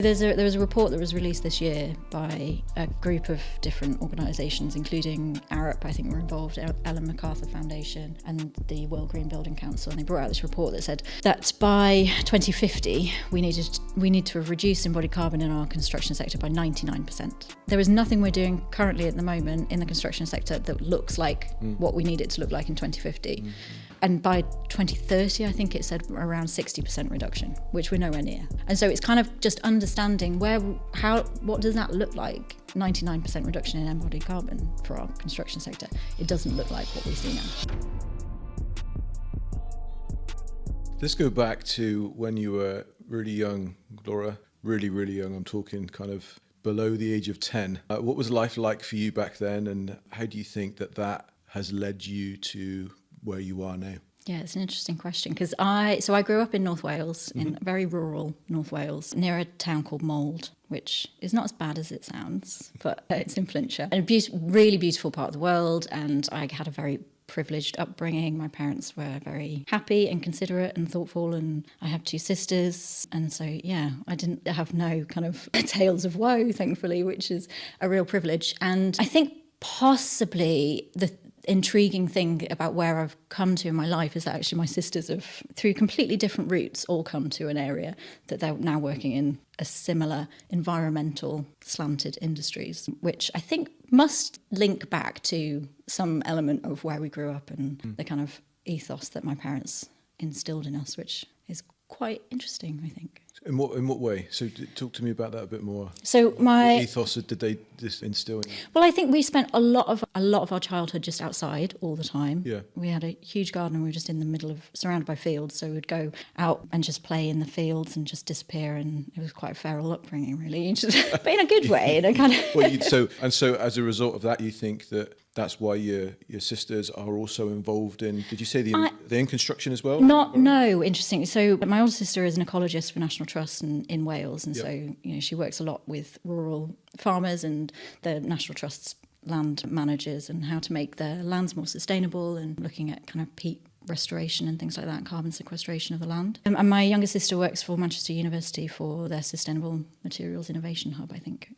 There was a report that was released this year by a group of different organisations, including ARUP, I think were involved, Ellen MacArthur Foundation and the World Green Building Council, and they brought out this report that said that by 2050 we need to have reduced embodied carbon in our construction sector by 99%. There is nothing we're doing currently at the moment in the construction sector that looks like what we need it to look like in 2050. And by 2030, I think it said around 60% reduction, which we're nowhere near. And so it's kind of just understanding what does that look like? 99% reduction in embodied carbon for our construction sector. It doesn't look like what we see now. Let's go back to when you were really young, Laura. Really, really young. I'm talking kind of below the age of 10. What was life like for you back then, and how do you think that has led you to where you are now? Yeah, it's an interesting question because I grew up in North Wales, in very rural North Wales, near a town called Mold, which is not as bad as it sounds, but it's in Flintshire. And a really beautiful part of the world, and I had a very privileged upbringing. My parents were very happy and considerate and thoughtful, and I have 2 sisters, and so yeah, I didn't have no kind of tales of woe, thankfully, which is a real privilege. And I think possibly the intriguing thing about where I've come to in my life is that actually my sisters have, through completely different routes, all come to an area that they're now working in a similar environmental slanted industries, which I think must link back to some element of where we grew up and the kind of ethos that my parents instilled in us, which is quite interesting, I think. In what way? So talk to me about that a bit more. So what ethos did they just instill in you? Well, I think we spent a lot of our childhood just outside all the time. Yeah. We had a huge garden and we were just in the middle of, surrounded by fields, so we'd go out and just play in the fields and just disappear, and it was quite a feral upbringing, really, but in a good way, in a kind of. Well, so as a result of that, you think that's why your sisters are also involved in, did you say they're in construction as well? No, interesting. So my older sister is an ecologist for National Trust in Wales, and so she works a lot with rural farmers and the National Trust's land managers and how to make their lands more sustainable and looking at kind of peat restoration and things like that, and carbon sequestration of the land. And my younger sister works for Manchester University for their Sustainable Materials Innovation Hub, I think.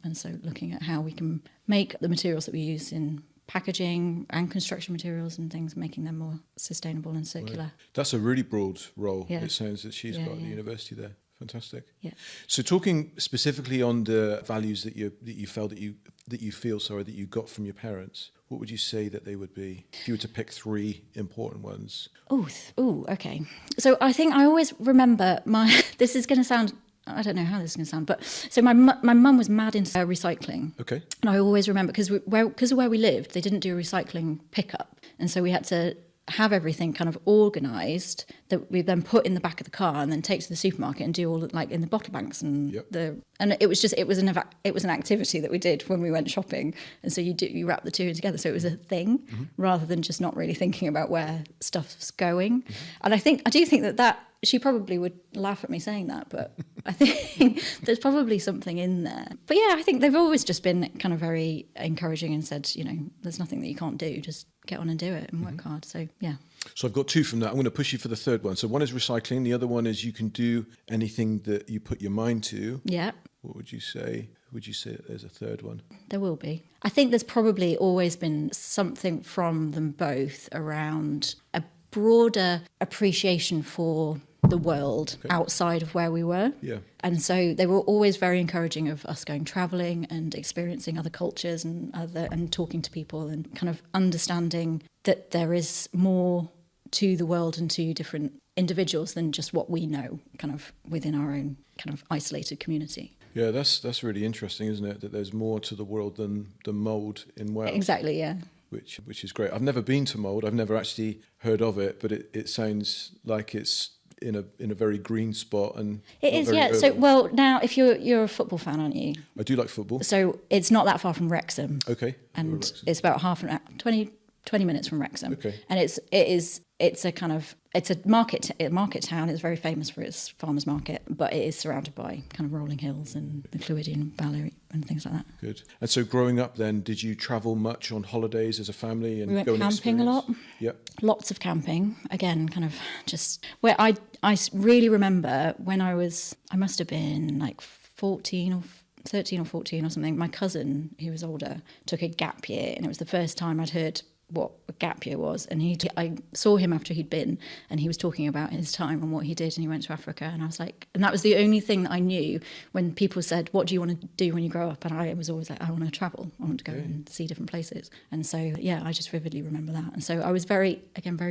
And so looking at how we can make the materials that we use in packaging and construction materials and things, making them more sustainable and circular. Right. That's a really broad role, Yeah. it sounds, that she's got at the university there. Fantastic. Yeah. So talking specifically on the values that you feel that you got from your parents, what would you say that they would be if you were to pick 3 important ones? Okay. So I think I always remember this is going to sound, I don't know how this is going to sound, but so my mum was mad into recycling. Okay. And I always remember, because of where we lived, they didn't do a recycling pickup. And so we had to have everything kind of organised that we then put in the back of the car and then take to the supermarket and do all like in the bottle banks and it was an activity that we did when we went shopping, and so you wrap the 2 in together, so it was a thing rather than just not really thinking about where stuff's going. And I do think that she probably would laugh at me saying that, but I think there's probably something in there. But yeah, I think they've always just been kind of very encouraging and said, there's nothing that you can't do, just get on and do it and work hard. So yeah. So I've got 2 from that. I'm going to push you for the 3rd one. So one is recycling. The other one is you can do anything that you put your mind to. Yeah. What would you say? Would you say that there's a 3rd one? There will be. I think there's probably always been something from them both around a broader appreciation for the world outside of where we were. Yeah. And so they were always very encouraging of us going travelling and experiencing other cultures and talking to people and kind of understanding that there is more to the world and to different individuals than just what we know kind of within our own kind of isolated community. Yeah, that's really interesting, isn't it? That there's more to the world than the mould in Wales. Exactly, yeah. Which is great. I've never been to Mould. I've never actually heard of it, but it sounds like it's in a very green spot, and it is, yeah. urban. So, well, now if you're a football fan, aren't you? I do like football. So it's not that far from Wrexham. Okay. And it's about 25 20 minutes from Wrexham. Okay. And it's a market town. It's very famous for its farmers market, but it is surrounded by kind of rolling hills and the Clwydian Valley and things like that. Good. And so growing up then, did you travel much on holidays as a family? And We went go and camping a lot. experience? Yep. Lots of camping. Again, kind of just where I really remember when I must have been like 13 or 14 or something. My cousin, who was older, took a gap year, and it was the first time I'd heard what a gap year was. And I saw him after he'd been, and he was talking about his time and what he did, and he went to Africa. And I was like, and that was the only thing that I knew when people said, what do you want to do when you grow up? And I was always like, I want to travel. I want to go and see different places. And so, yeah, I just vividly remember that. And so I was very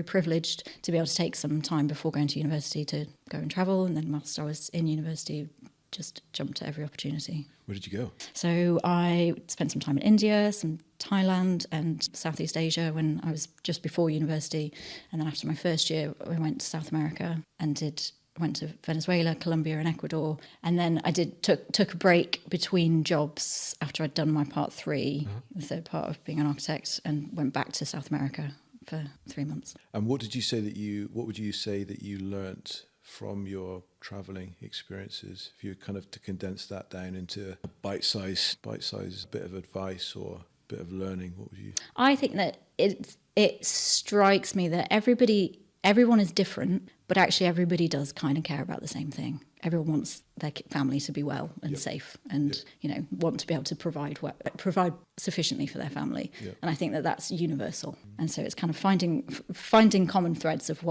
privileged to be able to take some time before going to university to go and travel. And then whilst I was in university, just jumped at every opportunity. Where did you go? So I spent some time in India, some Thailand and Southeast Asia when I was just before university. And then after my first year, I went to South America and went to Venezuela, Colombia and Ecuador. And then I took a break between jobs after I'd done my part 3, the third part of being an architect, and went back to South America for 3 months. And what would you say that you learnt from your travelling experiences, if you were kind of to condense that down into a bite-sized bit of advice or a bit of learning, what would you? I think that it strikes me that everyone is different, but actually everybody does kind of care about the same thing. Everyone wants their family to be well and safe, and want to be able to provide sufficiently for their family. And I think that that's universal. And so it's kind of finding common threads of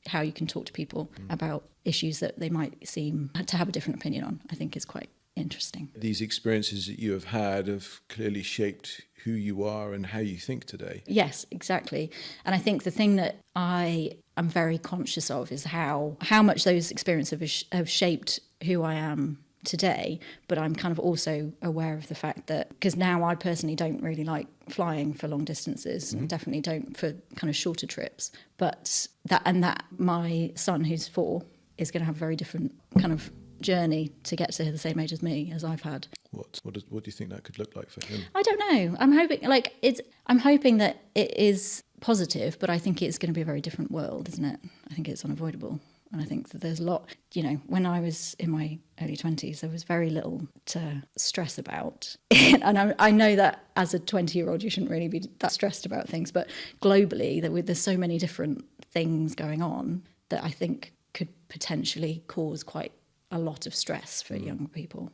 how you can talk to people about issues that they might seem to have a different opinion on, I think is quite interesting. These experiences that you have had have clearly shaped who you are and how you think today. Yes, exactly. And I think the thing that I am very conscious of is how much those experiences have shaped who I am today, but I'm kind of also aware of the fact that, because now I personally don't really like flying for long distances, and definitely don't for kind of shorter trips, but that my son, who's 4, is going to have a very different kind of journey to get to the same age as me as I've had. What do you think that could look like for him? I don't know. I'm hoping that it is positive, but I think it's going to be a very different world, isn't it? I think it's unavoidable. And I think that there's a lot, when I was in my early 20s, there was very little to stress about. And I know that as a 20-year-old, you shouldn't really be that stressed about things. But globally, there's so many different things going on that I think could potentially cause quite a lot of stress for young people.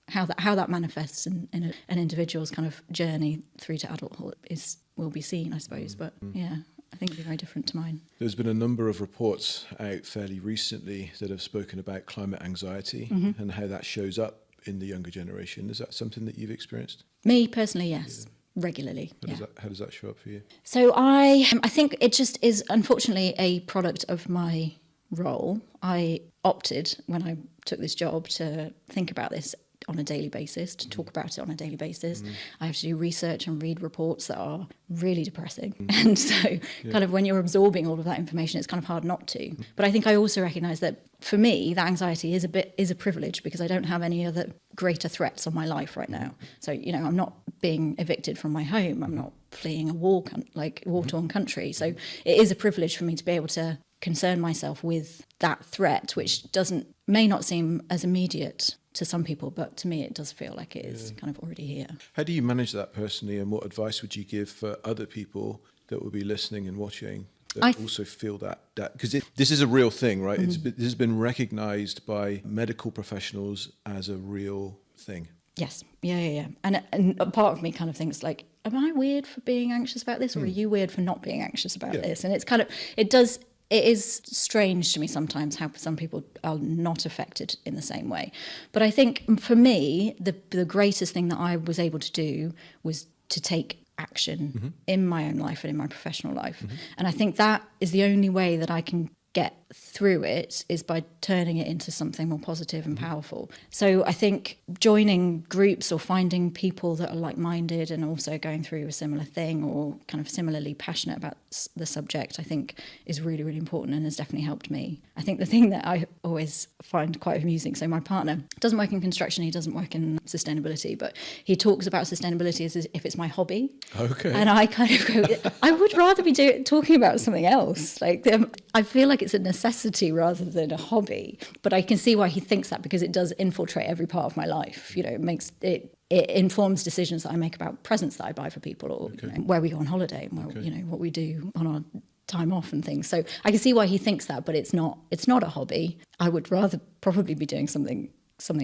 How that manifests in an individual's kind of journey through to adulthood will be seen, I suppose. But I think it'd be very different to mine. There's been a number of reports out fairly recently that have spoken about climate anxiety and how that shows up in the younger generation. Is that something that you've experienced? Me personally, yes. Regularly. How does that show up for you? So I think it just is unfortunately a product of my role. I opted when I took this job to think about this on a daily basis, to talk about it on a daily basis. I have to do research and read reports that are really depressing. And so kind of when you're absorbing all of that information, it's kind of hard not to. But I think I also recognise that for me, that anxiety is a privilege, because I don't have any other greater threats on my life right now. So, I'm not being evicted from my home. I'm not fleeing a war-torn country. So it is a privilege for me to be able to concern myself with that threat, which may not seem as immediate to some people, but to me it does feel like it is kind of already here. How do you manage that personally, and what advice would you give for other people that will be listening and watching that also feel that because this is a real thing, right? This has been recognised by medical professionals as a real thing. Yes, yeah. And a part of me kind of thinks like, am I weird for being anxious about this, or are you weird for not being anxious about this? And it's kind of, it is strange to me sometimes how some people are not affected in the same way. But I think for me, the greatest thing that I was able to do was to take action in my own life and in my professional life. And I think that is the only way that I can get through it is by turning it into something more positive and powerful. So I think joining groups or finding people that are like-minded and also going through a similar thing or kind of similarly passionate about the subject, I think is really, really important and has definitely helped me. I think the thing that I always find quite amusing, so my partner doesn't work in construction, he doesn't work in sustainability, but he talks about sustainability as if it's my hobby. Okay. And I kind of go, I would rather be talking about something else. Like, I feel like it's a necessity rather than a hobby. But I can see why he thinks that, because it does infiltrate every part of my life. You know, it informs decisions that I make about presents that I buy for people, or Okay. where we go on holiday, and Okay. you know, what we do on our time off and things. So I can see why he thinks that, but it's not a hobby. I would rather probably be doing something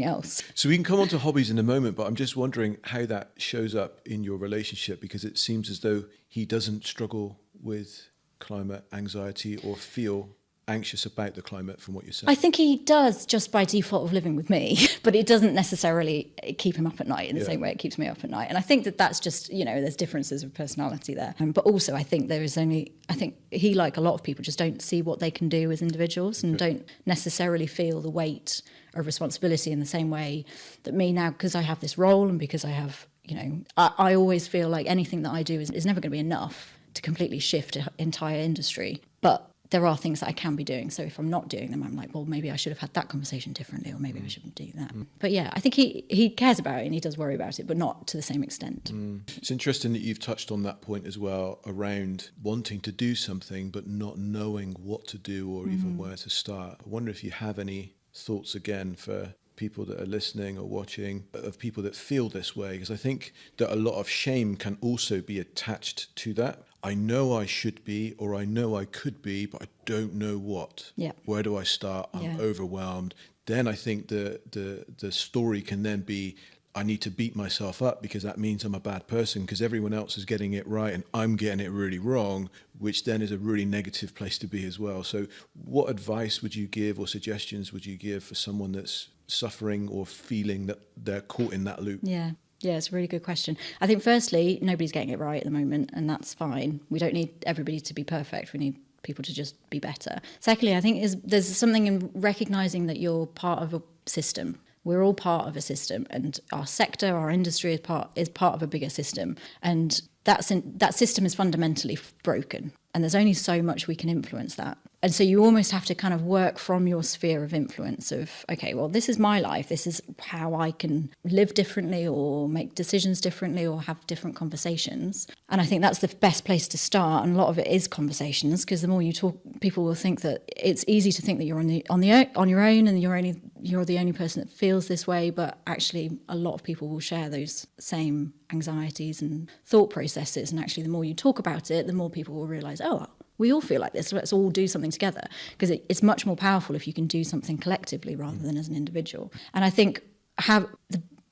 else. So we can come on to hobbies in a moment, but I'm just wondering how that shows up in your relationship, because it seems as though he doesn't struggle with climate anxiety or feel anxious about the climate from what you're saying. I think he does, just by default of living with me, but it doesn't necessarily keep him up at night in the same way it keeps me up at night. And I think that that's just, you know, there's differences of personality there. But also I think I think he, like a lot of people, just don't see what they can do as individuals and don't necessarily feel the weight of responsibility in the same way that me now, because I have this role and because I have, you know, I always feel like anything that I do is never going to be enough to completely shift an entire industry. But there are things that I can be doing. So if I'm not doing them, I'm like, well, maybe I should have had that conversation differently, or maybe I shouldn't do that. But yeah, I think he cares about it and he does worry about it, but not to the same extent. It's interesting that you've touched on that point as well, around wanting to do something but not knowing what to do or even where to start. I wonder if you have any thoughts again for people that are listening or watching, of people that feel this way, because I think that a lot of shame can also be attached to that. I know I should be, or I know I could be, but I don't know what. Yeah. Where do I start? I'm overwhelmed. Then I think the story can then be, I need to beat myself up because that means I'm a bad person because everyone else is getting it right and I'm getting it really wrong, which then is a really negative place to be as well. So what advice would you give or suggestions would you give for someone that's suffering or feeling that they're caught in that loop? Yeah, it's a really good question. I think firstly, nobody's getting it right at the moment, and that's fine. We don't need everybody to be perfect. We need people to just be better. Secondly, I think there's something in recognising that you're part of a system. We're all part of a system, and our sector, our industry is part of a bigger system. And that system is fundamentally broken. And there's only so much we can influence that. And so you almost have to kind of work from your sphere of influence of, okay, well, this is my life. This is how I can live differently or make decisions differently or have different conversations. And I think that's the best place to start. And a lot of it is conversations, because the more you talk, people will think that it's easy to think that you're on your own and you're the only person that feels this way. But actually, a lot of people will share those same anxieties and thought processes. And actually, the more you talk about it, the more people will realise, oh, we all feel like this, so let's all do something together, because it's much more powerful if you can do something collectively rather than as an individual. And I think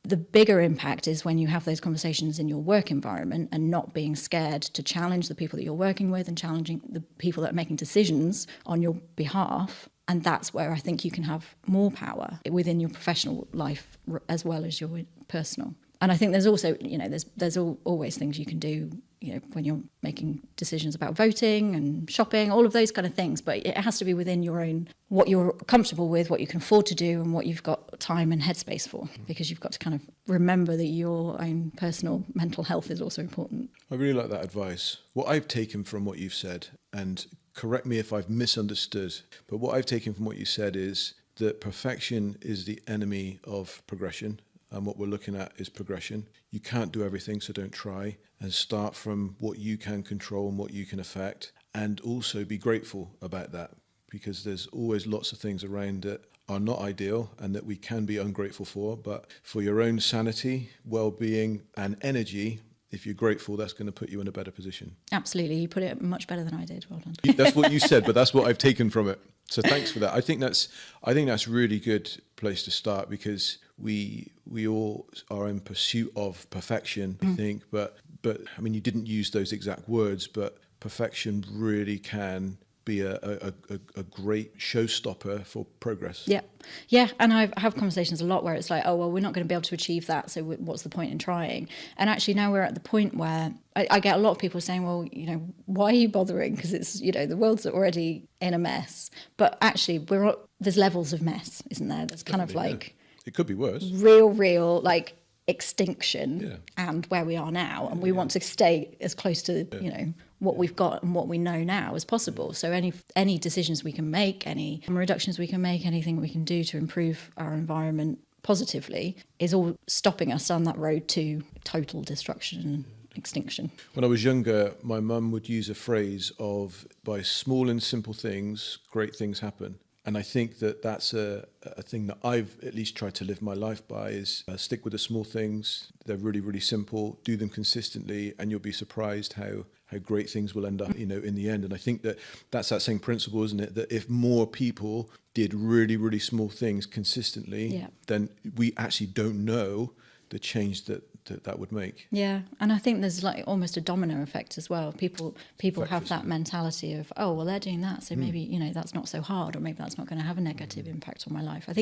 the bigger impact is when you have those conversations in your work environment and not being scared to challenge the people that you're working with and challenging the people that are making decisions on your behalf. And that's where I think you can have more power within your professional life as well as your personal. And I think there's also, there's always things you can do, when you're making decisions about voting and shopping, all of those kind of things. But it has to be within your own, what you're comfortable with, what you can afford to do, and what you've got time and headspace for, because you've got to kind of remember that your own personal mental health is also important. I really like that advice. What I've taken from what you've said, and correct me if I've misunderstood, but what I've taken from what you said is that perfection is the enemy of progression. And what we're looking at is progression. You can't do everything, so don't try. And start from what you can control and what you can affect. And also be grateful about that, because there's always lots of things around that are not ideal and that we can be ungrateful for. But for your own sanity, well-being and energy, if you're grateful, that's going to put you in a better position. Absolutely. You put it much better than I did. Well done. That's what you said, but that's what I've taken from it. So thanks for that. I think that's really good place to start, because we all are in pursuit of perfection, I think, but I mean, you didn't use those exact words, but perfection really can be a great showstopper for progress. Yeah, and I have conversations a lot where it's like, oh, well, we're not going to be able to achieve that, so what's the point in trying? And actually now we're at the point where I get a lot of people saying, well, why are you bothering? Because it's, the world's already in a mess. But actually, there's levels of mess, isn't there? There's kind of like... It could be worse. Real, like extinction and where we are now. And we want to stay as close to, what we've got and what we know now as possible. So any decisions we can make, any reductions we can make, anything we can do to improve our environment positively is all stopping us on that road to total destruction and extinction. When I was younger, my mum would use a phrase of, by small and simple things, great things happen. And I think that's a thing that I've at least tried to live my life by is stick with the small things. They're really, really simple. Do them consistently and you'll be surprised how great things will end up, in the end. And I think that's that same principle, isn't it? That if more people did really, really small things consistently, then we actually don't know the change that would make. Yeah, and I think there's like almost a domino effect as well. People have that mentality of, oh, well, they're doing that, so maybe that's not so hard, or maybe that's not going to have a negative impact on my life. I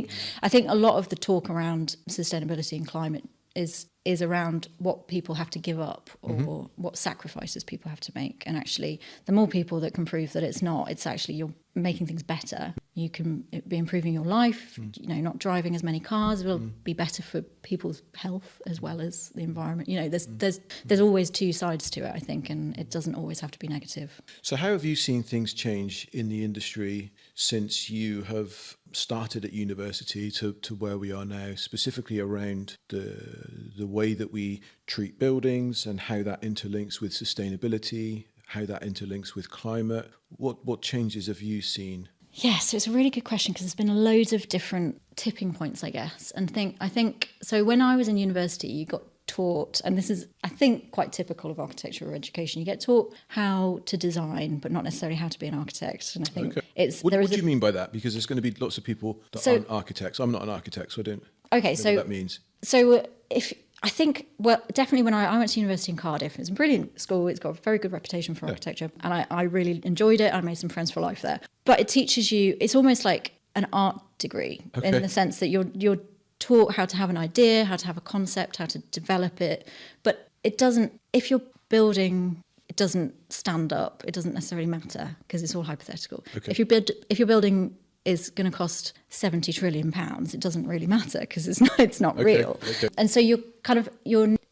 think a lot of the talk around sustainability and climate is around what people have to give up or what sacrifices people have to make. And actually, the more people that can prove that it's actually you're making things better. You can be improving your life, not driving as many cars will be better for people's health as well as the environment. There's always two sides to it, I think, and it doesn't always have to be negative. So how have you seen things change in the industry since you have started at university to where we are now, specifically around the way that we treat buildings and how that interlinks with sustainability, how that interlinks with climate? What changes have you seen? Yeah, so it's a really good question because there's been loads of different tipping points, I guess. And I think so when I was in university, you got taught, and this is, I think, quite typical of architectural education, you get taught how to design, but not necessarily how to be an architect. And I think What do you mean by that? Because there's going to be lots of people that aren't architects. I'm not an architect, so I don't know what that means. So definitely when I went to university in Cardiff, it's a brilliant school, it's got a very good reputation for architecture, and I really enjoyed it. I made some friends for life there. But it teaches you, it's almost like an art degree in the sense that you're taught how to have an idea, how to have a concept, how to develop it. But it doesn't, if you're building, it doesn't stand up, it doesn't necessarily matter because it's all hypothetical. If your building is going to cost £70 trillion, it doesn't really matter because it's not real. And so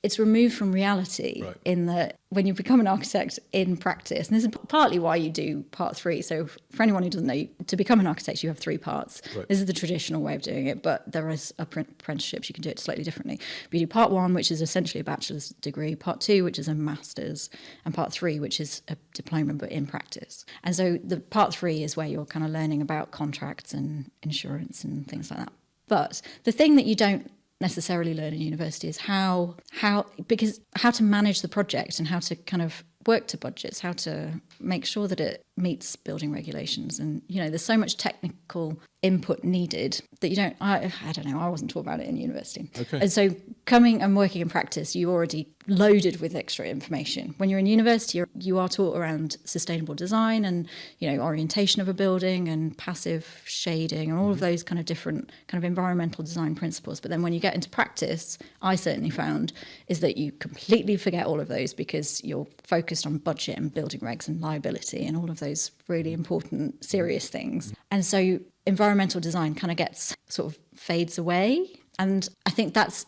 it's removed from reality in that when you become an architect in practice, and this is partly why you do part 3. So for anyone who doesn't know, to become an architect, you have 3 parts. This is the traditional way of doing it, but there is apprenticeships, you can do it slightly differently. But you do part 1, which is essentially a bachelor's degree, part 2, which is a master's, and part 3, which is a diploma, but in practice. And so the part 3 is where you're kind of learning about contracts and insurance and things like that. But the thing that you don't necessarily learn in university is how to manage the project and how to kind of work to budgets, how to make sure that it meets building regulations. And, there's so much technical input needed that you don't, I don't know, I wasn't taught about it in university. And so coming and working in practice, you're already loaded with extra information. When you're in university, you are taught around sustainable design and, orientation of a building and passive shading and all of those kind of different kind of environmental design principles. But then when you get into practice, I certainly found, is that you completely forget all of those because you're focused on budget and building regs and liability and all of those really important, serious things. And so environmental design kind of gets sort of fades away. And I think that's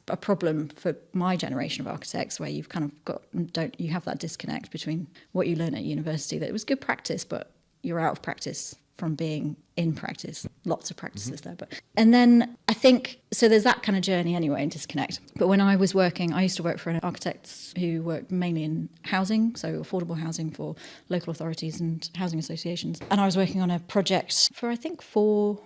a problem for my generation of architects, where you've kind of you have that disconnect between what you learn at university, that it was good practice, but you're out of practice from being in practice. Lots of practices there. And then I think, so there's that kind of journey anyway, and disconnect. But when I was working, I used to work for architects who worked mainly in housing, so affordable housing for local authorities and housing associations. And I was working on a project for, I think, 4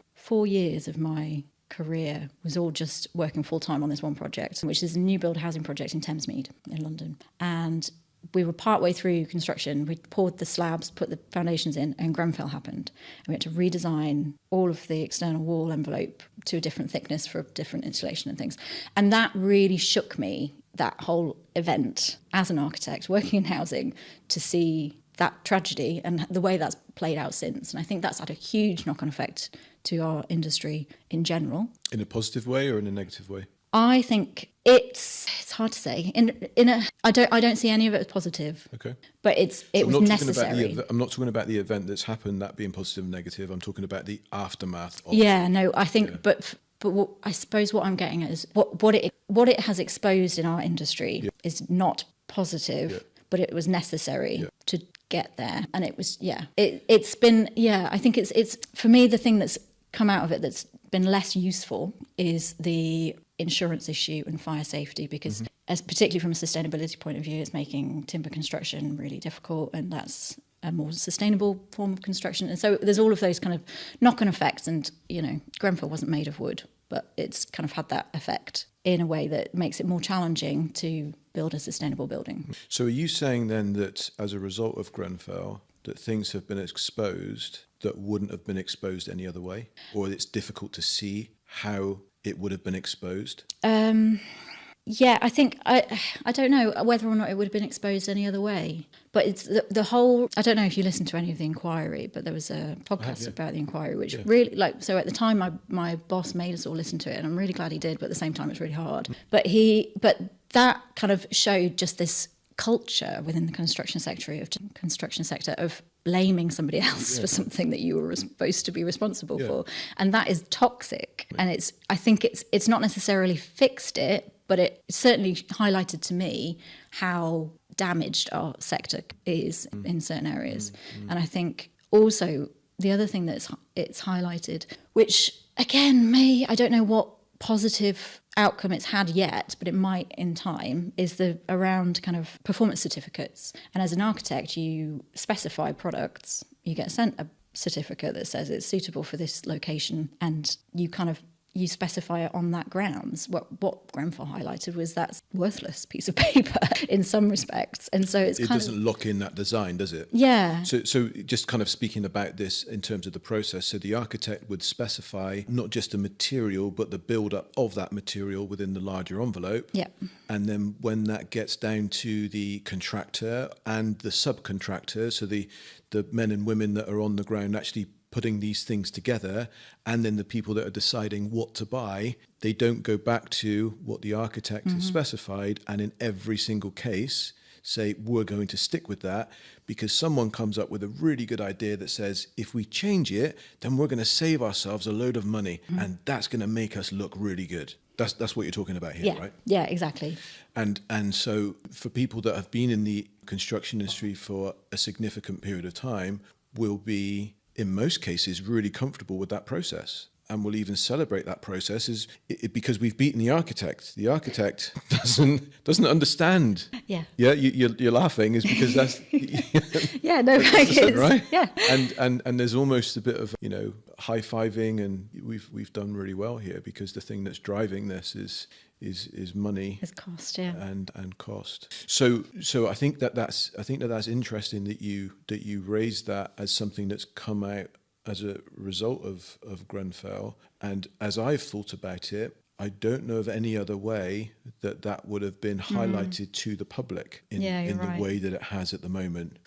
years of my career was all just working full-time on this one project, which is a new build housing project in Thamesmead in London. And we were partway through construction. We poured the slabs, put the foundations in, and Grenfell happened. And we had to redesign all of the external wall envelope to a different thickness for different insulation and things. And that really shook me, that whole event, as an architect working in housing, to see that tragedy and the way that's played out since. And I think that's had a huge knock-on effect to our industry in general. In a positive way or in a negative way? I think it's hard to say. I don't see any of it as positive. Okay. But it was necessary. I'm not talking about the event that's happened, that being positive and negative. I'm talking about the aftermath of Yeah, no, I think but what, I suppose what I'm getting at is what it has exposed in our industry is not positive, but it was necessary to get there. And it was it's been I think it's for me, the thing that's come out of it that's been less useful is the insurance issue and fire safety, because as particularly from a sustainability point of view, it's making timber construction really difficult, and that's a more sustainable form of construction. And so there's all of those kind of knock-on effects, and Grenfell wasn't made of wood, but it's kind of had that effect in a way that makes it more challenging to build a sustainable building. So are you saying then that as a result of Grenfell, that things have been exposed that wouldn't have been exposed any other way, or it's difficult to see how it would have been exposed? I think I don't know whether or not it would have been exposed any other way, but it's the whole. I don't know if you listened to any of the Inquiry, but there was a podcast about the Inquiry, which really so at the time my boss made us all listen to it, and I'm really glad he did, but at the same time it's really hard. But that kind of showed just this culture within the construction sector of blaming somebody else for something that you were supposed to be responsible for, and that is toxic. And I think it's not necessarily fixed it, but it certainly highlighted to me how damaged our sector is in certain areas. And I think also the other thing that it's highlighted, which again I don't know what positive outcome it's had yet, but it might in time, is around kind of performance certificates. And as an architect, you specify products, you get sent a certificate that says it's suitable for this location, and you specify it on that grounds. What Grenfell highlighted was that's worthless piece of paper in some respects, and so it doesn't lock in that design, does it? Yeah. So just kind of speaking about this in terms of the process. So the architect would specify not just the material, but the build-up of that material within the larger envelope. Yeah. And then when that gets down to the contractor and the subcontractor, so the men and women that are on the ground actually putting these things together, and then the people that are deciding what to buy, they don't go back to what the architect has specified and in every single case say, we're going to stick with that because someone comes up with a really good idea that says, if we change it, then we're going to save ourselves a load of money and that's going to make us look really good. That's what you're talking about here, right? Yeah, exactly. And so for people that have been in the construction industry for a significant period of time, will be in most cases really comfortable with that process, and will even celebrate that process because we've beaten the architect. The architect doesn't understand. Yeah. Yeah, you're laughing is because that's yeah, no, right. Yeah. And there's almost a bit of high-fiving, and we've done really well here because the thing that's driving this is money. It's cost, yeah. And cost. So I think that's interesting that you raised that as something that's come out as a result of Grenfell. And as I've thought about it, I don't know of any other way that would have been highlighted to the public in the way that it has at the moment.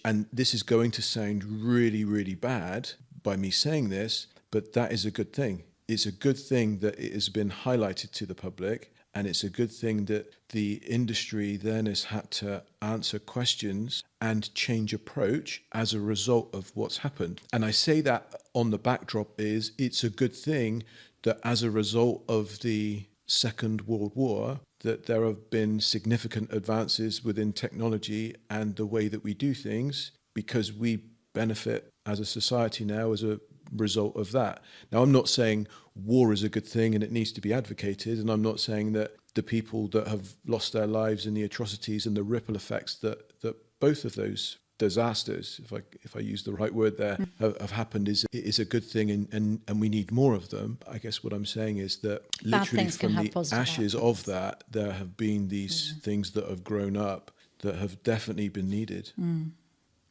And this is going to sound really, really bad by me saying this, but that is a good thing. It's a good thing that it has been highlighted to the public, and it's a good thing that the industry then has had to answer questions and change approach as a result of what's happened. And I say that on the backdrop is it's a good thing that as a result of the Second World War, that there have been significant advances within technology and the way that we do things, because we benefit as a society now as a result of that. Now, I'm not saying war is a good thing and it needs to be advocated, and I'm not saying that the people that have lost their lives in the atrocities and the ripple effects that both of those disasters, if I use the right word there, have happened is a good thing, and we need more of them. I guess what I'm saying is that literally from the ashes of that, there have been these things that have grown up that have definitely been needed.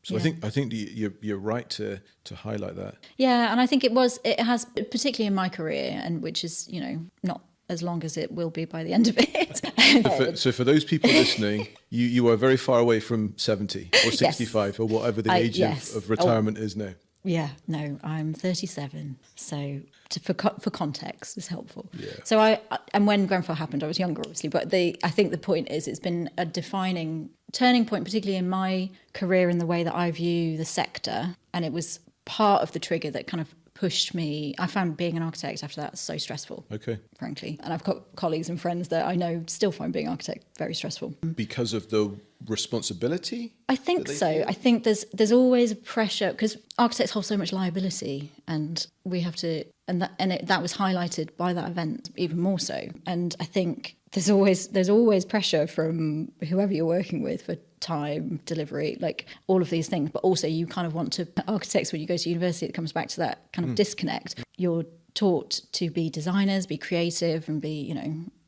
So I think you're right to highlight that. Yeah, and I think it has, particularly in my career, and which is not as long as it will be by the end of it. So for those people listening, you are very far away from 70 or 65 or whatever the age of retirement is now. Yeah, no, I'm 37. So for context is helpful. Yeah. So and when Grenfell happened, I was younger, obviously. But I think the point is, it's been a defining turning point, particularly in my career, in the way that I view the sector. And it was part of the trigger that kind of pushed me. I found being an architect after that so stressful. Okay. Frankly, and I've got colleagues and friends that I know still find being an architect very stressful because of the responsibility. I think so. I think there's always a pressure because architects hold so much liability, and we have to, that was highlighted by that event even more so. And I think there's always pressure from whoever you're working with for time, delivery, like all of these things. But also you kind of want to, architects, when you go to university, it comes back to that kind of disconnect. You're taught to be designers, be creative, and be,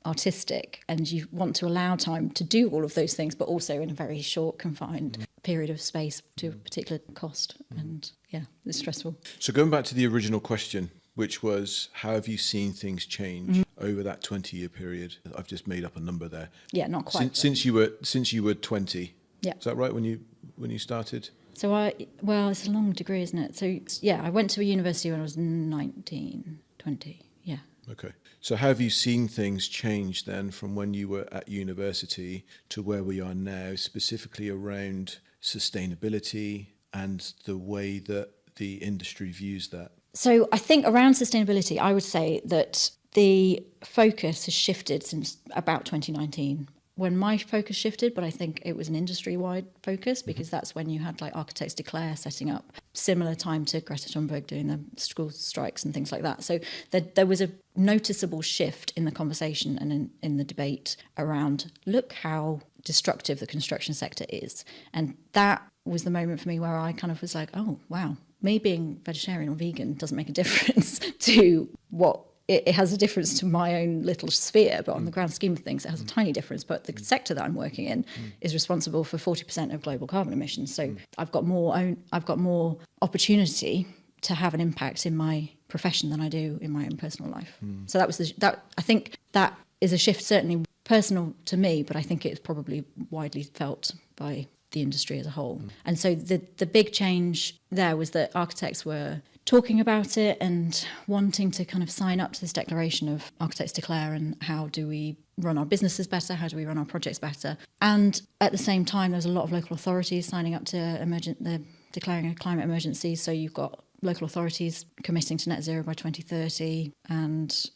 artistic, and you want to allow time to do all of those things, but also in a very short, confined period of space to a particular cost. And yeah, it's stressful. So going back to the original question, which was, how have you seen things change over that 20-year period? I've just made up a number there. Yeah, not quite. Since you were 20. Yeah. Is that right, when you started? So it's a long degree, isn't it? So yeah, I went to a university when I was 19, 20. Yeah. Okay. So how have you seen things change then from when you were at university to where we are now, specifically around sustainability and the way that the industry views that? So I think around sustainability, I would say that the focus has shifted since about 2019. When my focus shifted, but I think it was an industry-wide focus because that's when you had like Architects Declare setting up, similar time to Greta Thunberg doing the school strikes and things like that. So there was a noticeable shift in the conversation and in the debate around, look how destructive the construction sector is. And that was the moment for me where I kind of was like, oh, wow, me being vegetarian or vegan doesn't make a difference to what it has a difference to my own little sphere, but on the grand scheme of things, it has a tiny difference. But the sector that I'm working in is responsible for 40% of global carbon emissions. So I've got more opportunity to have an impact in my profession than I do in my own personal life. So I think that is a shift, certainly personal to me, but I think it's probably widely felt by the industry as a whole. And so the big change there was that architects were talking about it and wanting to kind of sign up to this declaration of Architects Declare and how do we run our businesses better, how do we run our projects better. And at the same time, there's a lot of local authorities signing up to declaring a climate emergency. So you've got local authorities committing to net zero by 2030, and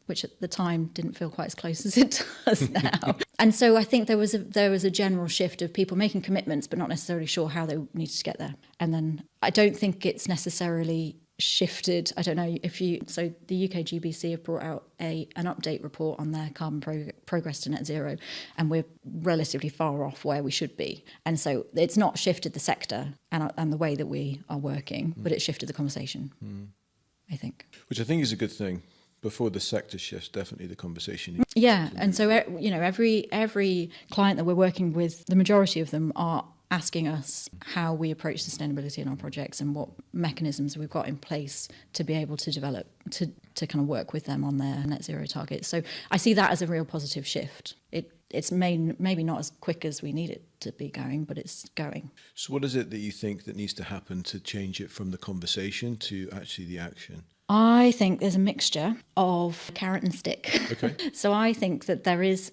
which at the time didn't feel quite as close as it does now. And so I think there was a general shift of people making commitments but not necessarily sure how they needed to get there. And then I don't think it's necessarily shifted. I don't know so the UK GBC have brought out an update report on their carbon progress to net zero, and we're relatively far off where we should be. And so it's not shifted the sector and the way that we are working, but it shifted the conversation, I think. Which I think is a good thing. Before the sector shifts, definitely the conversation. Yeah, and so every client that we're working with, the majority of them are asking us how we approach sustainability in our projects and what mechanisms we've got in place to be able to develop, to kind of work with them on their net zero targets. So I see that as a real positive shift. It's maybe not as quick as we need it to be going, but it's going. So what is it that you think that needs to happen to change it from the conversation to actually the action? I think there's a mixture of carrot and stick. Okay. So I think that there is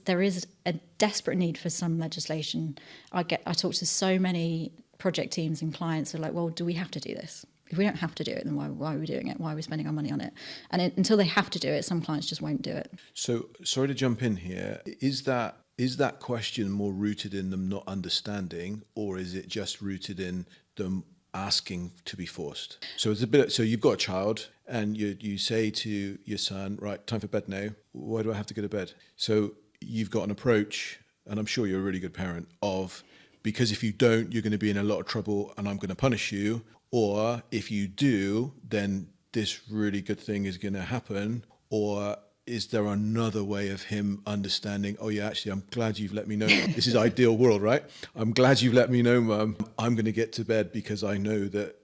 a desperate need for some legislation. I talk to so many project teams and clients who are like, well, do we have to do this? If we don't have to do it, then why are we doing it? Why are we spending our money on it? And until they have to do it, some clients just won't do it. So sorry to jump in here. Is that question more rooted in them not understanding, or is it just rooted in them asking to be forced? So it's a bit. So you've got a child, and you say to your son, right, time for bed now. Why do I have to go to bed? So you've got an approach, and I'm sure you're a really good parent, of because if you don't, you're going to be in a lot of trouble, and I'm going to punish you. Or if you do, then this really good thing is going to happen. Or is there another way of him understanding, oh yeah, actually, I'm glad you've let me know. This is ideal world, right? I'm glad you've let me know, Mum. I'm going to get to bed because I know that,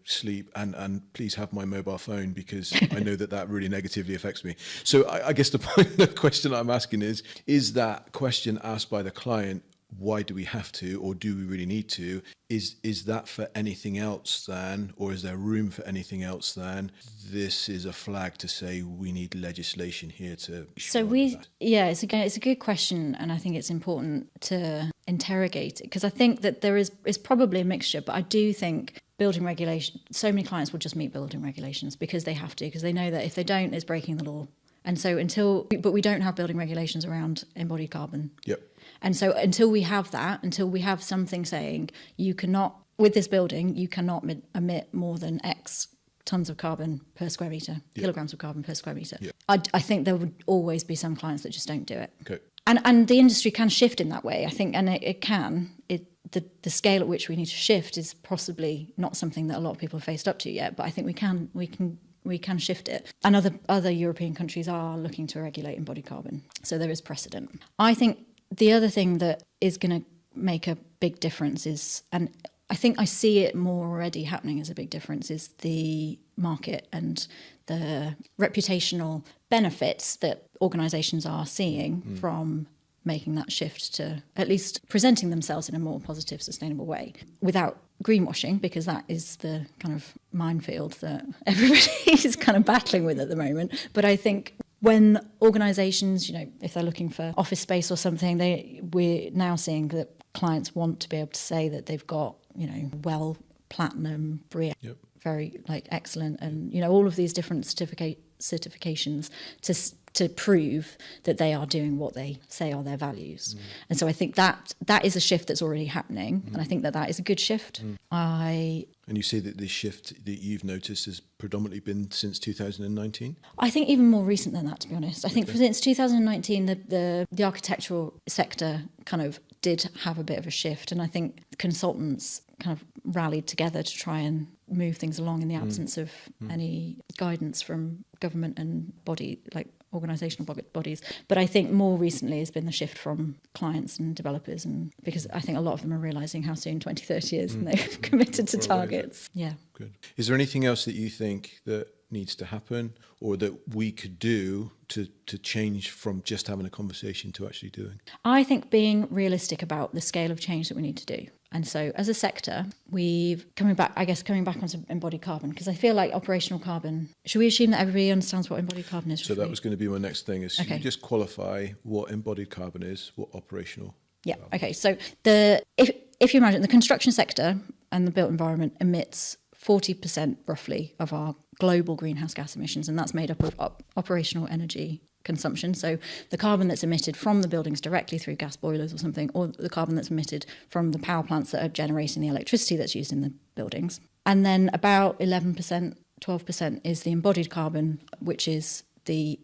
sleep, and please have my mobile phone because I know that really negatively affects me. So I guess the question I'm asking is that question asked by the client, why do we have to, or do we really need to? Is that for anything else than, or is there room for anything else than, this is a flag to say we need legislation here to... It's a good question, and I think it's important to interrogate it, because I think that it's probably a mixture, but I do think building regulation, so many clients will just meet building regulations because they have to, because they know that if they don't, it's breaking the law. And so but we don't have building regulations around embodied carbon. Yep. And so until we have that, until we have something saying you cannot, with this building, you cannot emit more than X tons of carbon per square metre, kilograms of carbon per square metre. Yep. I think there would always be some clients that just don't do it. Okay. And the industry can shift in that way, I think, and it can. The scale at which we need to shift is possibly not something that a lot of people have faced up to yet, but I think we can shift it. And other European countries are looking to regulate embodied carbon. So there is precedent. I think the other thing that is going to make a big difference is, and I think I see it more already happening as a big difference, is the market and the reputational benefits that organisations are seeing from making that shift to at least presenting themselves in a more positive, sustainable way without greenwashing, because that is the kind of minefield that everybody is kind of battling with at the moment. But I think when organisations, if they're looking for office space or something, we're now seeing that clients want to be able to say that they've got, well, platinum, BREEAM, very excellent, and all of these different certifications to prove that they are doing what they say are their values. And so I think that is a shift that's already happening, and I think that is a good shift. And you say that this shift that you've noticed has predominantly been since 2019? I think even more recent than that, to be honest. I think since 2019, the architectural sector kind of did have a bit of a shift, and I think consultants kind of rallied together to try and move things along in the absence of any guidance from government and organisational bodies. But I think more recently has been the shift from clients and developers, and because I think a lot of them are realising how soon 2030 is and they've committed to targets. Yeah. Good. Is there anything else that you think that needs to happen or that we could do to change from just having a conversation to actually doing? I think being realistic about the scale of change that we need to do. And so as a sector, coming back onto embodied carbon, because I feel like operational carbon, should we assume that everybody understands what embodied carbon is? So that was going to be my next thing, is you just qualify what embodied carbon is, what operational carbon. Okay. So if you imagine the construction sector and the built environment emits 40% roughly of our global greenhouse gas emissions, and that's made up of operational energy consumption. So the carbon that's emitted from the buildings directly through gas boilers or something, or the carbon that's emitted from the power plants that are generating the electricity that's used in the buildings. And then about 11%, 12% is the embodied carbon, which is the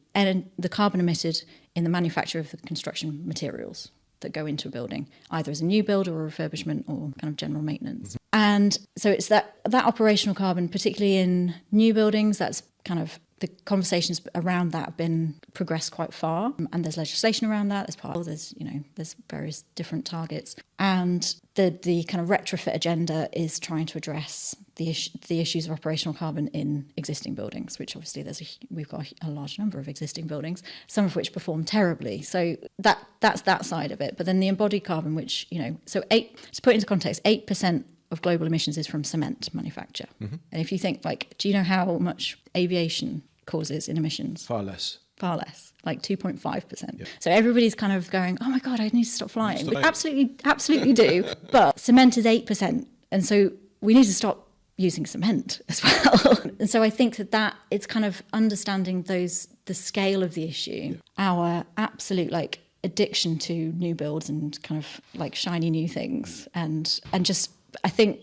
carbon emitted in the manufacture of the construction materials that go into a building, either as a new build or a refurbishment or kind of general maintenance. And so it's that operational carbon, particularly in new buildings, that's kind of the conversations around that have been progressed quite far, and there's legislation around that. There's various different targets, and the kind of retrofit agenda is trying to address the issues of operational carbon in existing buildings, which obviously we've got a large number of existing buildings, some of which perform terribly. So that's that side of it. But then the embodied carbon, which to put into context, 8% of global emissions is from cement manufacture. And if you think, do you know how much aviation causes in emissions? Far less, like 2.5%. Yep. So everybody's kind of going, oh my God, I need to stop flying. We absolutely do. But cement is 8%. And so we need to stop using cement as well. And so I think that it's kind of understanding the scale of the issue, our absolute addiction to new builds and kind of shiny new things, and just, I think,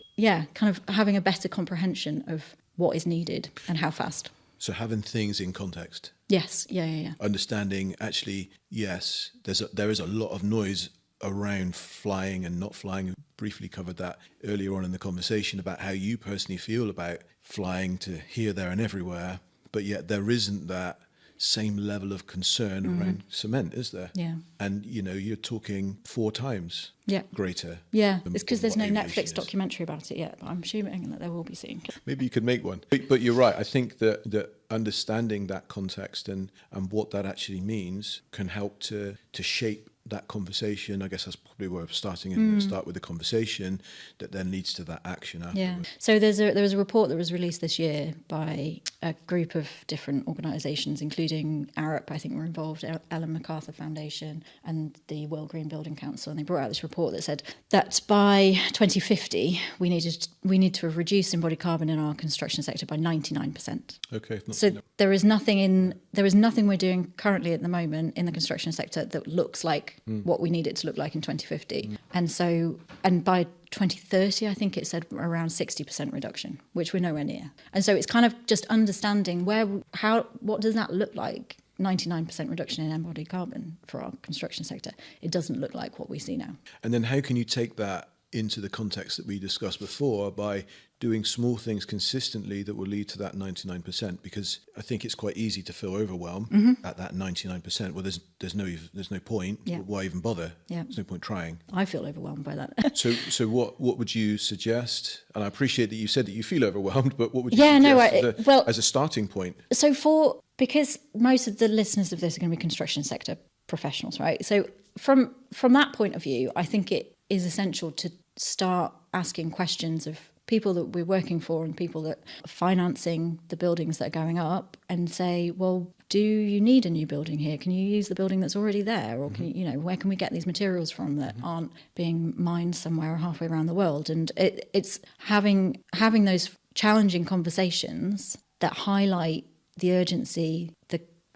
kind of having a better comprehension of what is needed and how fast. So having things in context. Yes, yeah. Understanding, actually, yes, there is a lot of noise around flying and not flying. We briefly covered that earlier on in the conversation about how you personally feel about flying to here, there and everywhere, but yet there isn't that same level of concern around cement, is there? Yeah. And, you're talking 4 times greater. Yeah, than it's because there's no aviation Netflix is. documentary about it yet, but I'm assuming that there will be soon. Maybe you could make one. But you're right. I think that understanding that context and what that actually means can help to shape that conversation. I guess that's probably where I'm starting. Start with the conversation that then leads to that action afterwards. Yeah. So there was a report that was released this year by a group of different organisations, including ARUP, I think were involved, Ellen MacArthur Foundation and the World Green Building Council, and they brought out this report that said that by 2050 we need to have reduced embodied carbon in our construction sector by 99%. Okay. So there is nothing we're doing currently at the moment in the construction sector that looks like what we need it to look like in 2050. And by 2030, I think it said around 60% reduction, which we're nowhere near. And so it's kind of just understanding what does that look like? 99% reduction in embodied carbon for our construction sector. It doesn't look like what we see now. And then how can you take that into the context that we discussed before by doing small things consistently that will lead to that 99%? Because I think it's quite easy to feel overwhelmed at that 99%. Well, there's no point. Yeah. Why even bother? Yeah. There's no point trying. I feel overwhelmed by that. So what would you suggest? And I appreciate that you said that you feel overwhelmed, but what would you suggest as a starting point? So because most of the listeners of this are going to be construction sector professionals, right? So from that point of view, I think it is essential to start asking questions of people that we're working for and people that are financing the buildings that are going up and say, well, do you need a new building here? Can you use the building that's already there? Or can you, where can we get these materials from that aren't being mined somewhere halfway around the world? And it's having those challenging conversations that highlight the urgency,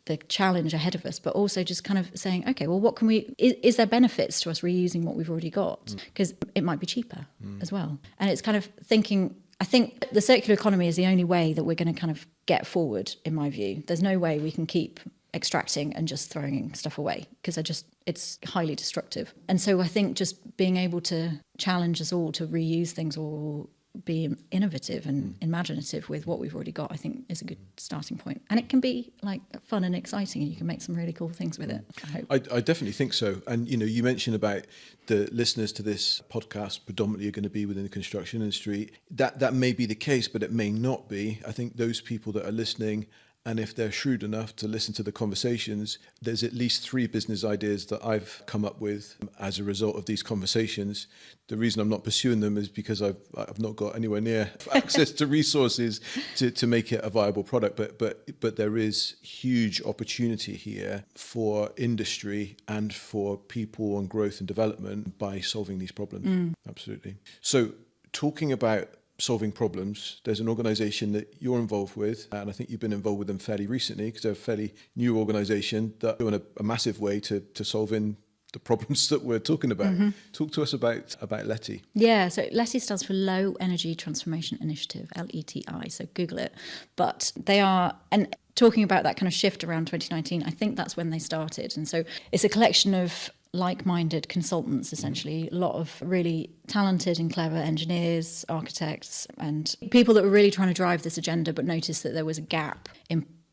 the challenge ahead of us, but also just kind of saying, okay, well, what can is there benefits to us reusing what we've already got? Because it might be cheaper as well. And it's kind of thinking, I think the circular economy is the only way that we're going to kind of get forward, in my view. There's no way we can keep extracting and just throwing stuff away because it's highly destructive. And so I think just being able to challenge us all to reuse things or be innovative and imaginative with what we've already got, I think is a good starting point. And it can be like fun and exciting and you can make some really cool things with it, I hope. I definitely think so. And, you mentioned about the listeners to this podcast predominantly are going to be within the construction industry. That may be the case, but it may not be. I think those people that are listening, and if they're shrewd enough to listen to the conversations, there's at least 3 business ideas that I've come up with as a result of these conversations. The reason I'm not pursuing them is because I've not got anywhere near access to resources to make it a viable product. But there is huge opportunity here for industry and for people and growth and development by solving these problems. Absolutely. So talking about solving problems, there's an organisation that you're involved with, and I think you've been involved with them fairly recently because they're a fairly new organisation that do in a massive way to solving the problems that we're talking about. Talk to us about LETI. Yeah, so LETI stands for Low Energy Transformation Initiative, LETI, so Google it. But they are, and talking about that kind of shift around 2019, I think that's when they started. And so it's a collection of like-minded consultants, essentially, a lot of really talented and clever engineers, architects, and people that were really trying to drive this agenda, but noticed that there was a gap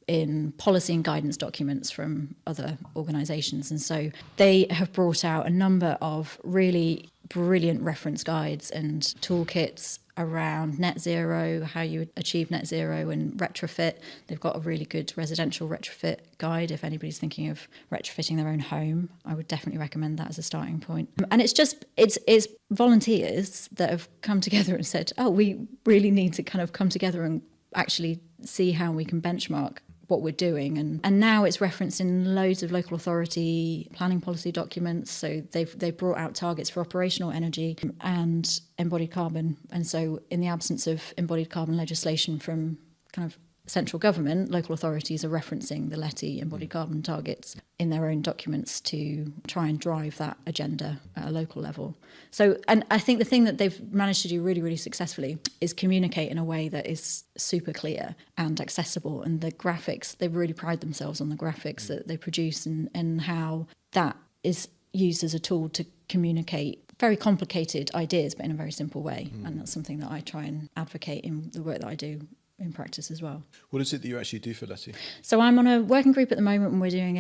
in policy and guidance documents from other organisations. And so they have brought out a number of really brilliant reference guides and toolkits around net zero, how you achieve net zero and retrofit. They've got a really good residential retrofit guide. If anybody's thinking of retrofitting their own home, I would definitely recommend that as a starting point. And it's volunteers that have come together and said, oh, we really need to kind of come together and actually see how we can benchmark what we're doing, and now it's referenced in loads of local authority planning policy documents. So they've brought out targets for operational energy and embodied carbon, and so in the absence of embodied carbon legislation from kind of central government, local authorities are referencing the LETI embodied carbon targets in their own documents to try and drive that agenda at a local level. So, and I think the thing that they've managed to do really, really successfully is communicate in a way that is super clear and accessible. And the graphics, they really pride themselves on the graphics that they produce and how that is used as a tool to communicate very complicated ideas, but in a very simple way. And that's something that I try and advocate in the work that I do in practice as well. What is it that you actually do for Letty? So I'm on a working group at the moment, and we're doing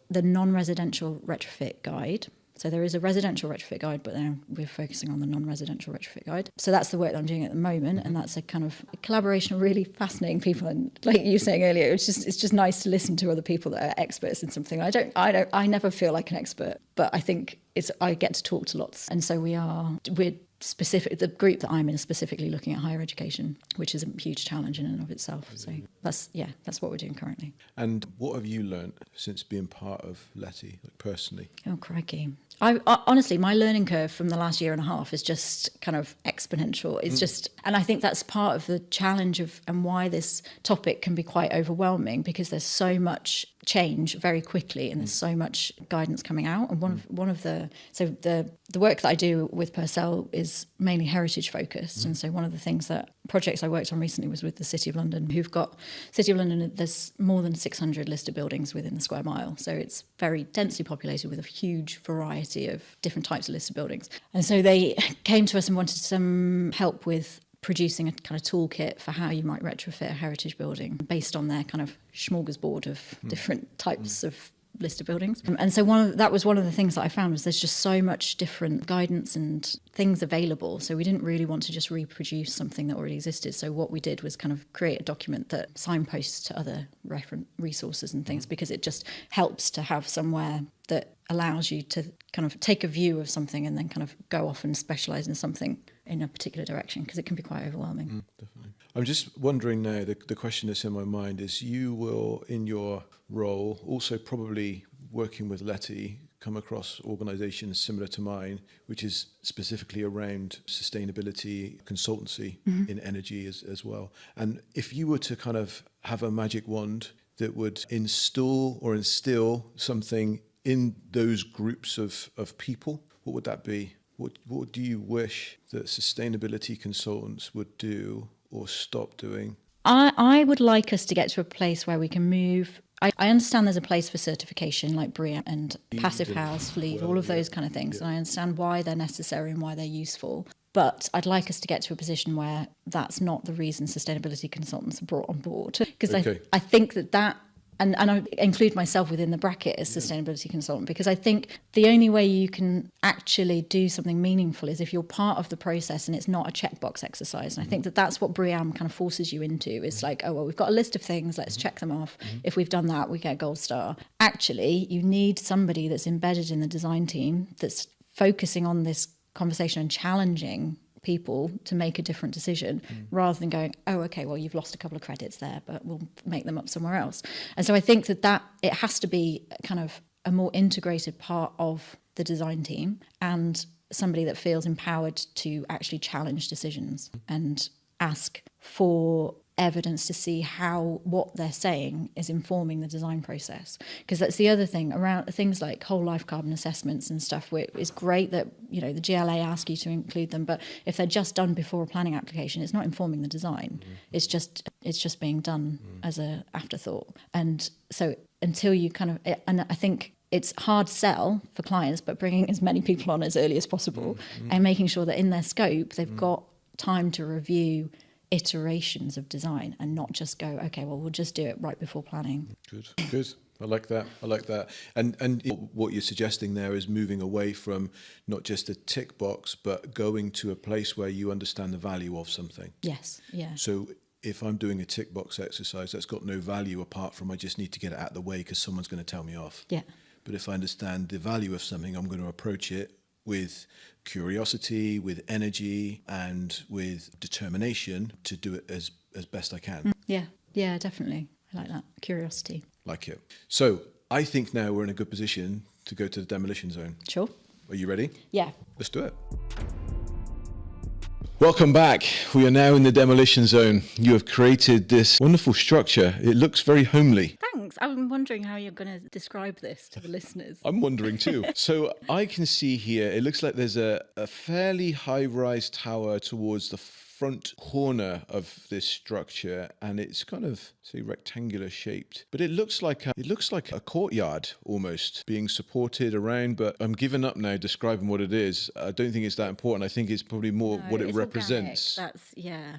the non-residential retrofit guide. So there is a residential retrofit guide, but then we're focusing on the non-residential retrofit guide. So that's the work that I'm doing at the moment, and that's a kind of a collaboration of really fascinating people. And like you were saying earlier, it's just nice to listen to other people that are experts in something. I never feel like an expert, but I think I get to talk to lots, and so we're specific. The group that I'm in is specifically looking at higher education, which is a huge challenge in and of itself. So that's what we're doing currently. And what have you learned since being part of Letty, like personally? Oh, crikey. I honestly, my learning curve from the last year and a half is just kind of exponential. It's just, and I think that's part of the challenge of, and why this topic can be quite overwhelming, because there's so much change very quickly, and there's so much guidance coming out. And one of the work that I do with Purcell is mainly heritage focused, and so one of the projects I worked on recently was with the City of London, who've got City of London. There's more than 600 listed buildings within the square mile, so it's very densely populated with a huge variety of different types of listed buildings. And so they came to us and wanted some help with producing a kind of toolkit for how you might retrofit a heritage building based on their kind of smorgasbord of different types of listed buildings. And so that was one of the things that I found, was there's just so much different guidance and things available. So we didn't really want to just reproduce something that already existed. So what we did was kind of create a document that signposts to other resources and things, because it just helps to have somewhere that allows you to kind of take a view of something and then kind of go off and specialise in something in a particular direction, because it can be quite overwhelming. Definitely. I'm just wondering now, the question that's in my mind is, you will, in your role, also probably working with Letty, come across organisations similar to mine, which is specifically around sustainability, consultancy in energy as well. And if you were to kind of have a magic wand that would instill something in those groups of people, what would that be? What do you wish that sustainability consultants would do or stop doing? I would like us to get to a place where we can move. I understand there's a place for certification like BREEAM and Passive House, LEED, all of those kind of things. Yeah. And I understand why they're necessary and why they're useful. But I'd like us to get to a position where that's not the reason sustainability consultants are brought on board. Because I think that and I include myself within the bracket as sustainability consultant, because I think the only way you can actually do something meaningful is if you're part of the process and it's not a checkbox exercise. And I think that that's what BREEAM kind of forces you into. It's like, oh, well, we've got a list of things, let's check them off. If we've done that, we get a gold star. Actually, you need somebody that's embedded in the design team that's focusing on this conversation and challenging people to make a different decision, rather than going, oh, okay, well, you've lost a couple of credits there, but we'll make them up somewhere else. And so I think that it has to be kind of a more integrated part of the design team, and somebody that feels empowered to actually challenge decisions and ask for evidence to see how what they're saying is informing the design process. Because that's the other thing around things like whole life carbon assessments and stuff, where it's great that, you know, the GLA ask you to include them, but if they're just done before a planning application, it's not informing the design. It's just being done as a afterthought. And so until you kind of, and I think it's hard sell for clients, but bringing as many people on as early as possible and making sure that in their scope they've got time to review iterations of design and not just go, okay, well, we'll just do it right before planning. Good. I like that. And what you're suggesting there is moving away from not just a tick box, but going to a place where you understand the value of something. Yes, yeah. So if I'm doing a tick box exercise, that's got no value apart from I just need to get it out of the way because someone's going to tell me off. Yeah. But if I understand the value of something, I'm going to approach it with curiosity, with energy, and with determination to do it as best I can. Yeah, definitely. I like that. Curiosity. Like it. So I think now we're in a good position to go to the demolition zone. Sure. Are you ready? Yeah. Let's do it. Welcome back. We are now in the demolition zone. You have created this wonderful structure. It looks very homely. Thanks. I'm wondering how you're going to describe this to the listeners. I'm wondering too. So I can see here, it looks like there's a fairly high-rise tower towards the front corner of this structure, and it's kind of, say, rectangular shaped, but it looks like a courtyard almost being supported around. But I'm giving up now describing what it is. I don't think it's that important. I think it's probably more what it represents. That's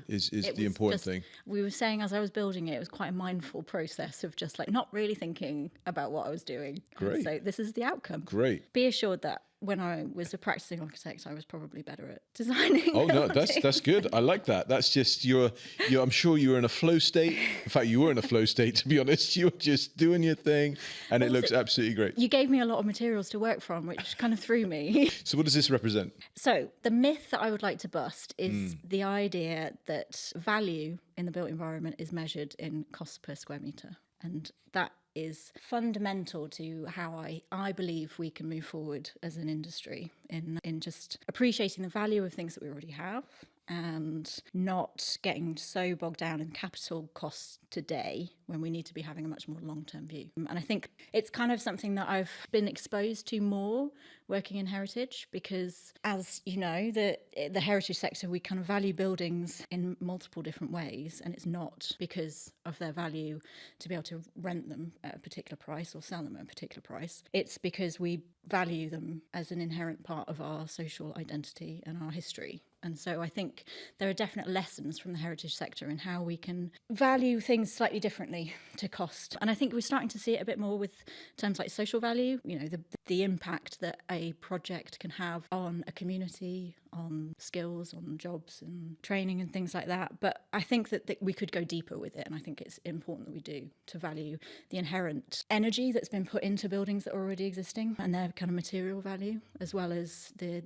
is the important thing. We were saying as I was building it, it was quite a mindful process of just like not really thinking about what I was doing. Great. So this is the outcome. Great. Be assured that when I was a practicing architect, I was probably better at designing. Oh no, that's good. I like that. That's just you're. I'm sure you were in a flow state. In fact, you were in a flow state. To be honest, you were just doing your thing, and it looks absolutely great. You gave me a lot of materials to work from, which kind of threw me. So, what does this represent? So, the myth that I would like to bust is the idea that value in the built environment is measured in costs per square metre, and that is fundamental to how I believe we can move forward as an industry in just appreciating the value of things that we already have and not getting so bogged down in capital costs today when we need to be having a much more long-term view. And I think it's kind of something that I've been exposed to more working in heritage because, as you know, the heritage sector, we kind of value buildings in multiple different ways, and it's not because of their value to be able to rent them at a particular price or sell them at a particular price. It's because we value them as an inherent part of our social identity and our history. And so I think there are definite lessons from the heritage sector in how we can value things slightly differently to cost. And I think we're starting to see it a bit more with terms like social value, you know, the impact that a project can have on a community, on skills, on jobs and training and things like that. But I think that we could go deeper with it. And I think it's important that we do to value the inherent energy that's been put into buildings that are already existing and their kind of material value, as well as the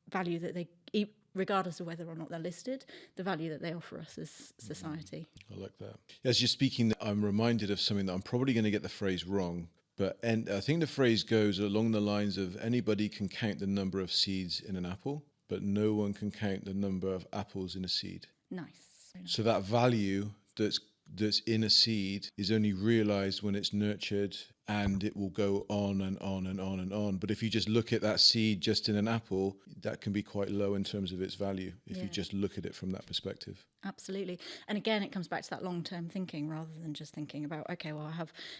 value that they regardless of whether or not they're listed, the value that they offer us as society. I like that. As you're speaking, I'm reminded of something that I'm probably going to get the phrase wrong, and I think the phrase goes along the lines of anybody can count the number of seeds in an apple, but no one can count the number of apples in a seed. Nice. So that value that's in a seed is only realized when it's nurtured, and it will go on and on and on and on. But if you just look at that seed just in an apple, that can be quite low in terms of its value if you just look at it from that perspective. Absolutely. And again, it comes back to that long-term thinking rather than just thinking about, okay, well,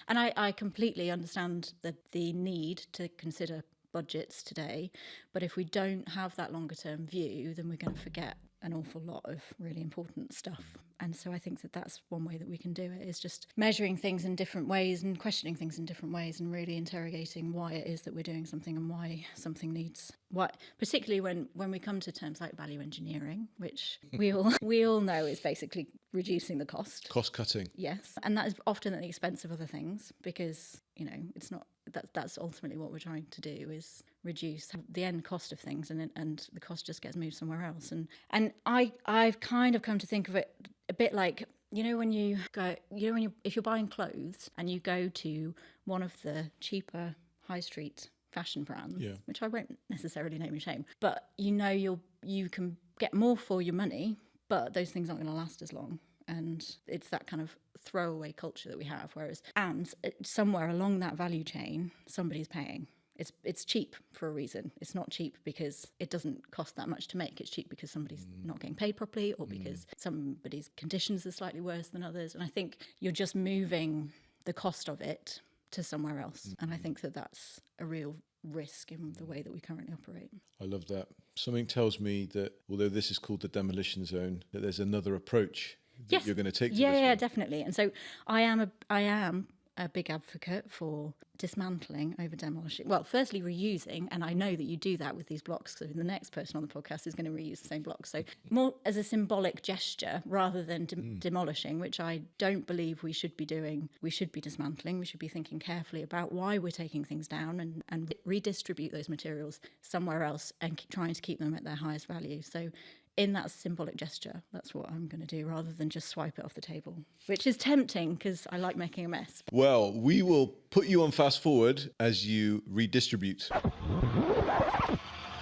and I completely understand the need to consider budgets today, but if we don't have that longer-term view, then we're going to forget an awful lot of really important stuff. And so I think that that's one way that we can do it, is just measuring things in different ways and questioning things in different ways and really interrogating why it is that we're doing something and why something needs what, particularly when we come to terms like value engineering, which we all know is basically reducing the cost. Cost cutting. Yes. And that is often at the expense of other things because, you know, it's not that's ultimately what we're trying to do, is reduce the end cost of things, and the cost just gets moved somewhere else. And I've kind of come to think of it a bit like, you know, when you go, you know, if you're buying clothes and you go to one of the cheaper high street fashion brands, which I won't necessarily name and shame, but you know you can get more for your money, but those things aren't going to last as long. And it's that kind of throwaway culture that we have, and somewhere along that value chain, somebody's paying. It's cheap for a reason. It's not cheap because it doesn't cost that much to make. It's cheap because somebody's not getting paid properly, or because somebody's conditions are slightly worse than others. And I think you're just moving the cost of it to somewhere else. And I think that that's a real risk in the way that we currently operate. I love that. Something tells me that although this is called the demolition zone, that there's another approach that you're going to take to this yeah, one. Definitely. And so I am a big advocate for dismantling over demolishing. Well, firstly, reusing, and I know that you do that with these blocks, so the next person on the podcast is going to reuse the same blocks. So more as a symbolic gesture rather than demolishing, which I don't believe we should be doing. We should be dismantling. We should be thinking carefully about why we're taking things down and redistribute those materials somewhere else and trying to keep them at their highest value. So in that symbolic gesture, that's what I'm going to do, rather than just swipe it off the table, which is tempting because I like making a mess. Well, we will put you on fast forward as you redistribute.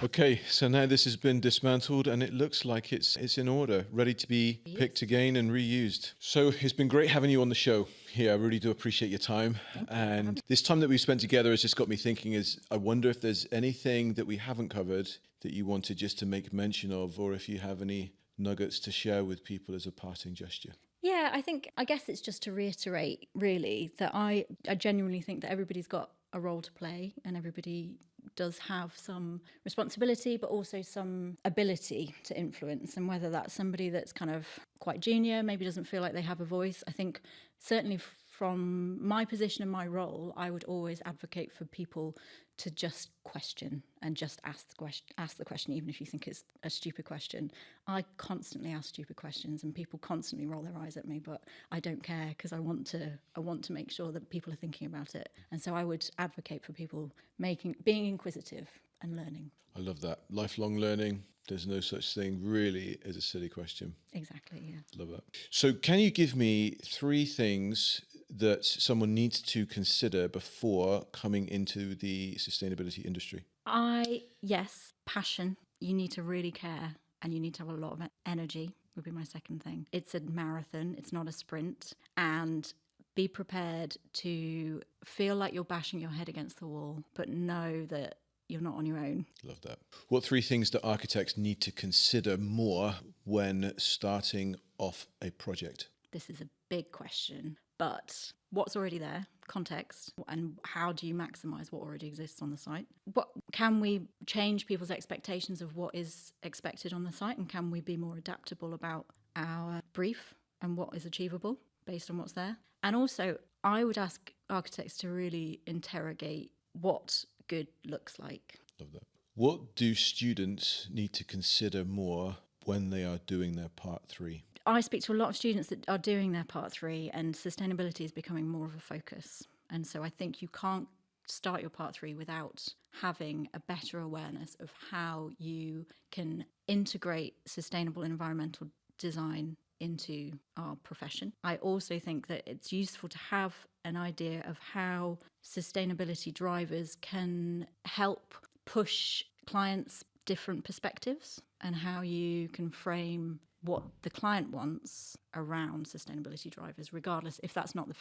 Okay, so now this has been dismantled and it looks like it's in order, ready to be picked again and reused. So it's been great having you on the show here. I really do appreciate your time. And this time that we've spent together has just got me thinking, I wonder if there's anything that we haven't covered that you wanted just to make mention of, or if you have any nuggets to share with people as a parting gesture? Yeah, I guess it's just to reiterate, really, that I genuinely think that everybody's got a role to play and everybody does have some responsibility, but also some ability to influence. And whether that's somebody that's kind of quite junior, maybe doesn't feel like they have a voice, I think certainly from my position and my role, I would always advocate for people to just question and just ask the question, even if you think it's a stupid question. I constantly ask stupid questions and people constantly roll their eyes at me, but I don't care because I want to make sure that people are thinking about it. And so I would advocate for people being inquisitive and learning. I love that. Lifelong learning. There's no such thing really as a silly question. Exactly, yeah. Love that. So can you give me 3 things that someone needs to consider before coming into the sustainability industry? Yes, passion. You need to really care and you need to have a lot of energy would be my second thing. It's a marathon, it's not a sprint. And be prepared to feel like you're bashing your head against the wall, but know that you're not on your own. Love that. What 3 things do architects need to consider more when starting off a project? This is a big question, but what's already there, context, and how do you maximise what already exists on the site? What can we change people's expectations of what is expected on the site, and can we be more adaptable about our brief and what is achievable based on what's there? And also, I would ask architects to really interrogate what good looks like. Love that. What do students need to consider more when they are doing their part 3? I speak to a lot of students that are doing their part 3 and sustainability is becoming more of a focus. And so I think you can't start your part 3 without having a better awareness of how you can integrate sustainable environmental design into our profession. I also think that it's useful to have an idea of how sustainability drivers can help push clients' different perspectives and how you can frame what the client wants around sustainability drivers, regardless if that's not the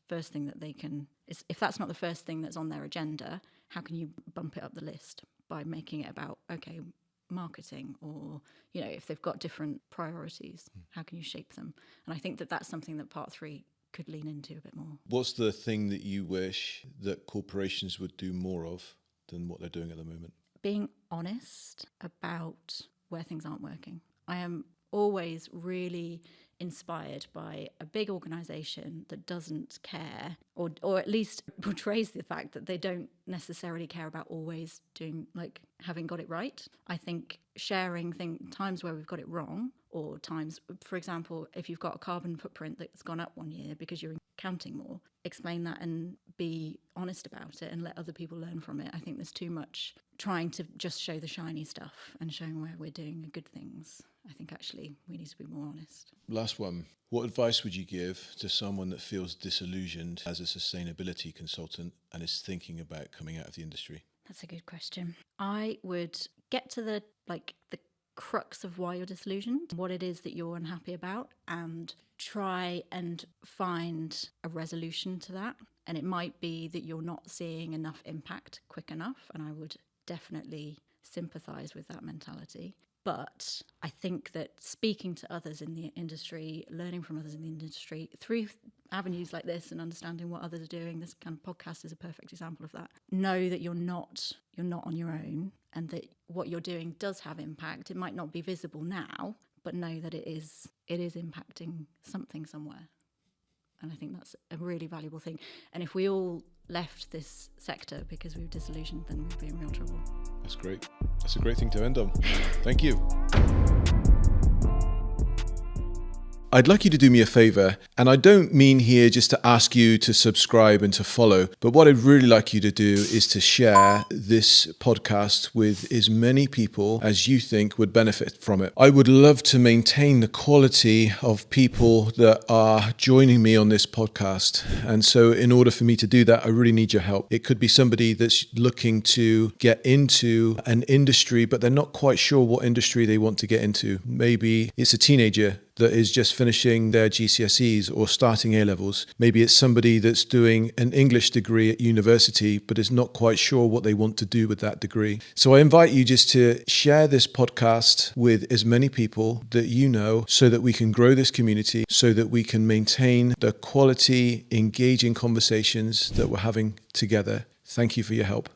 first thing that they can, if that's not the first thing that's on their agenda, how can you bump it up the list by making it about, okay, marketing, or if they've got different priorities, how can you shape them? And I think that that's something that part 3 could lean into a bit more. What's the thing that you wish that corporations would do more of than what they're doing at the moment? Being honest about where things aren't working. I am always really inspired by a big organisation that doesn't care, or at least portrays the fact that they don't necessarily care about always doing, like, having got it right. I think sharing times where we've got it wrong, or times, for example, if you've got a carbon footprint that's gone up one year because you're counting more, explain that and be honest about it and let other people learn from it. I think there's too much trying to just show the shiny stuff and showing where we're doing good things. I think actually we need to be more honest. Last one. What advice would you give to someone that feels disillusioned as a sustainability consultant and is thinking about coming out of the industry? That's a good question. I would get to the crux of why you're disillusioned, what it is that you're unhappy about, and try and find a resolution to that. And it might be that you're not seeing enough impact quick enough, and I would definitely sympathise with that mentality. But I think that speaking to others in the industry, learning from others in the industry through avenues like this and understanding what others are doing, this kind of podcast is a perfect example of that. Know that you're not on your own, and that what you're doing does have impact. It might not be visible now, but know that it is impacting something somewhere. And I think that's a really valuable thing. And if we all left this sector because we were disillusioned, then we'd be in real trouble. That's great. That's a great thing to end on. Thank you. I'd like you to do me a favour, and I don't mean here just to ask you to subscribe and to follow, but what I'd really like you to do is to share this podcast with as many people as you think would benefit from it. I would love to maintain the quality of people that are joining me on this podcast, and so in order for me to do that, I really need your help. It could be somebody that's looking to get into an industry, but they're not quite sure what industry they want to get into. Maybe it's a teenager that is just finishing their GCSEs or starting A-levels. Maybe it's somebody that's doing an English degree at university but is not quite sure what they want to do with that degree. So I invite you just to share this podcast with as many people that you know so that we can grow this community, so that we can maintain the quality, engaging conversations that we're having together. Thank you for your help.